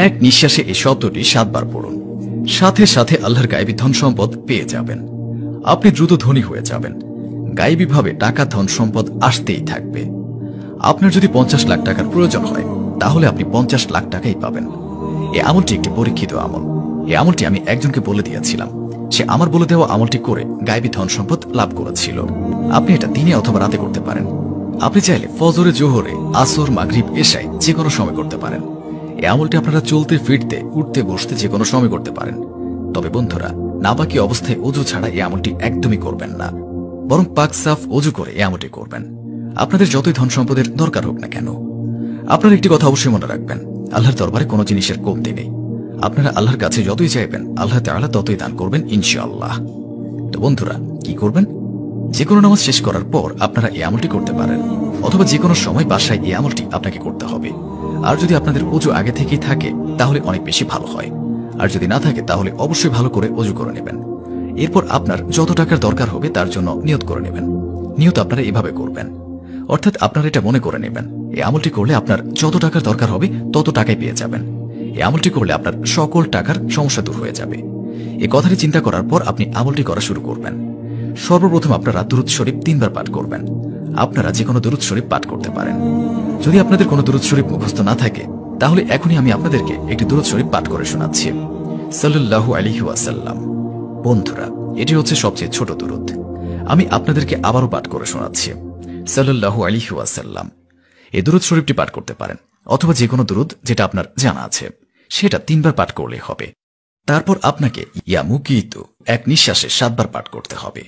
এক নিঃশ্বাসে এই শব্দটি 7 বার পড়ুন। সাথে সাথে আল্লাহর গায়েবী ধন সম্পদ পেয়ে যাবেন। আপনি দ্রুত ধনী হয়ে যাবেন। গায়েবীভাবে টাকা ধন সম্পদ আসতেই থাকবে। আপনার যদি 50 লাখ টাকার প্রয়োজন হয় তাহলে আপনি 50 লাখ টাকাই পাবেন। এই আমলটি একটি পরীক্ষিত আমল। এই আমলটি আমি একজনকে বলে দিয়েছিলাম, সে আমার বলে দেওয়া আমলটি করে গায়েবী ধন সম্পদ লাভ করেছিল। আপনি এটা দিনে অথবা রাতে করতে পারেন। আপনি চাইলে ফজরে, জোহরে, আসর, মাগরিব, এশায় যে কোনো সময় করতে পারেন। এই আমলটি আপনারা চলতে ফিরতে, উঠতে বসতে যে কোনো সময় করতে পারেন। তবে বন্ধুরা, নাপাকি অবস্থায় অজু ছাড়া এই আমলটি একদমই করবেন না, বরং পাক সাফ অজু করে এই আমলটি করবেন। আপনাদের যতই ধন সম্পদের দরকার হোক না কেন, আপনারা একটি কথা অবশ্যই মনে রাখবেন, আল্লাহর দরবারে কোনো জিনিসের কমতি নেই। আপনারা আল্লাহর কাছে যতই চাইবেন আল্লাহ তাআলা ততই দান করবেন ইনশাআল্লাহ। তো বন্ধুরা, কি করবেন? যে কোনো নামাজ শেষ করার পর আপনারা এই আমলটি করতে পারেন, অথবা যে কোনো সময় বাসায় এই আমলটি আপনাকে করতে হবে। আর যদি আপনাদের অজু আগে থেকেই থাকে তাহলে অনেক বেশি ভালো হয়। আর যদি না থাকে তাহলে অবশ্যই ভালো করে অজু করে নেবেন। এরপর আপনার যত টাকার দরকার হবে তার জন্য নিয়ত করে নেবেন। নিয়ত আপনারা এভাবে করবেন, অর্থাৎ আপনারা এটা মনে করে নেবেন এই আমলটি করলে আপনার যত টাকার দরকার হবে তত টাকাই পেয়ে যাবেন। এই আমলটি করলে আপনার সকল টাকার সমস্যা দূর হয়ে যাবে। এই কথাটি চিন্তা করার পর আপনি আমলটি করা শুরু করবেন। সর্বপ্রথম আপনারা দুরূদ শরীফ 3 বার পাঠ করবেন। আপনারা যে কোনো দুরূদ শরীফ পাঠ করতে পারেন। যদি আপনাদের কোনো দুরূদ শরীফ মুখস্থ না থাকে তাহলে এখনই আমি আপনাদেরকে একটি দুরূদ শরীফ পাঠ করে শোনাচ্ছি। সাল্লাল্লাহু আলাইহি ওয়াসাল্লাম। বন্ধুরা, এটি হচ্ছে সবচেয়ে ছোট দুরূদ। আমি আপনাদেরকে আবারও পাঠ করে শোনাচ্ছি। সাল্লাল্লাহু আলাইহি ওয়াসাল্লাম। এই দুরূদ শরীফটি পাঠ করতে পারেন, অথবা যে কোনো দুরূদ যেটা আপনার জানা আছে সেটা 3 বার পাঠ করলেই হবে। তারপর আপনাকে ইয়া মুকিতু এক নিঃশ্বাসে 7 বার পাঠ করতে হবে।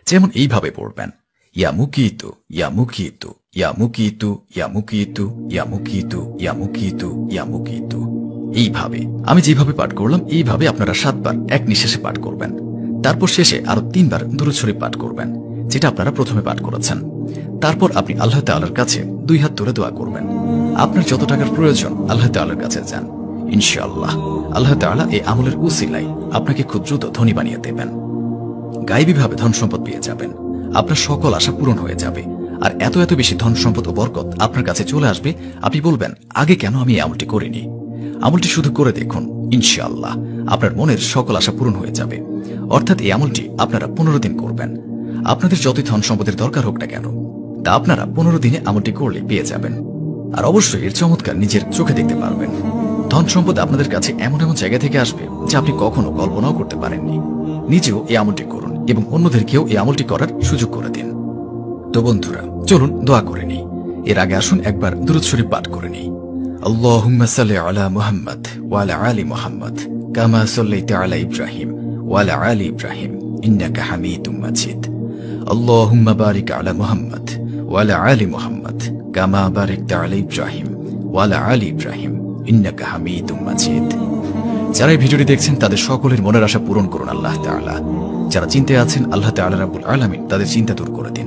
যেমন এইভাবে পড়বেন, ইয়া মুকিতু, ইয়া মুকিতু, ইয়া মুকিতু, ইয়া মুকিতু, ইয়া মুকিতু, ইয়া মুকিতু, ইয়া মুকিতু। এইভাবে আমি যেভাবে পাঠ করলাম এইভাবে আপনারা 7 বার এক নিঃশ্বাসে পাঠ করবেন। তারপর শেষে আরো 3 বার দুরূদ শরীফ পাঠ করবেন, যেটা আপনারা প্রথমে পাঠ করেছেন। তারপর আপনি আল্লাহ তাআলার কাছে 2 হাত তুলে দোয়া করবেন। আপনার যত টাকার প্রয়োজন আল্লাহ তাআলার কাছে যান। ইনশাআল্লাহ আল্লাহ তাআলা এই আমলের উসিলায় আপনাকে খুব দ্রুত ধনী বানিয়ে দেবেন। গায়েবীভাবে ধন সম্পদ পেয়ে যাবেন। আপনার সকল আশা পূরণ হয়ে যাবে। আর এত এত বেশি ধন সম্পদ ও বরকত আপনার কাছে চলে আসবে, আপনি বলবেন আগে কেন আমি এই আমলটি করিনি। আমলটি শুধু করে দেখুন, ইনশাআল্লাহ আপনার মনের সকল আশা পূরণ হয়ে যাবে। অর্থাৎ এই আমলটি আপনারা 15 দিন করবেন। আপনাদের যতই ধন সম্পদের দরকার হোক না কেন তা আপনারা 15 দিনে আমলটি করলে পেয়ে যাবেন। আর অবশ্যই এর চমৎকার নিজের চোখে দেখতে পারবেন। ধন সম্পদ আপনাদের কাছে এমন এমন জায়গা থেকে আসবে যা আপনি কখনো কল্পনাও করতে পারেননি। নিজেও এই আমলটি করুন এবং অন্যদেরকেও এই আমলটি করার সুযোগ করে দিন। তো বন্ধুরা, চলুন দোয়া করে নিই। এর আগে আসুন একবার দুরূদ শরীফ পাঠ করে নিই। আল্লাহুম্মা সাল্লি আলা মুহাম্মাদ ওয়া আলা আলি মুহাম্মাদ কামা সাল্লাইতা আলা ইব্রাহিম ওয়া আলা আলি ইব্রাহিম ইন্নাকা হামিদুম মাজিদ। আল্লাহুম্মা বারিক আলা মুহাম্মাদ ওয়া আলা আলি মুহাম্মাদ কামা বারাকতা আলা ইব্রাহিম ওয়া আলা আলি ইব্রাহিম ইন্নাকা হামিদুম মাজিদ। যারা এই ভিডিওটি দেখছেন তাদের সকলের মনের আশা পূরণ করুন আল্লাহ তাআলা। যারা চিন্তায় আছেন আল্লাহ তাআলা রাব্বুল আলামিন তাদের চিন্তা দূর করে দিন।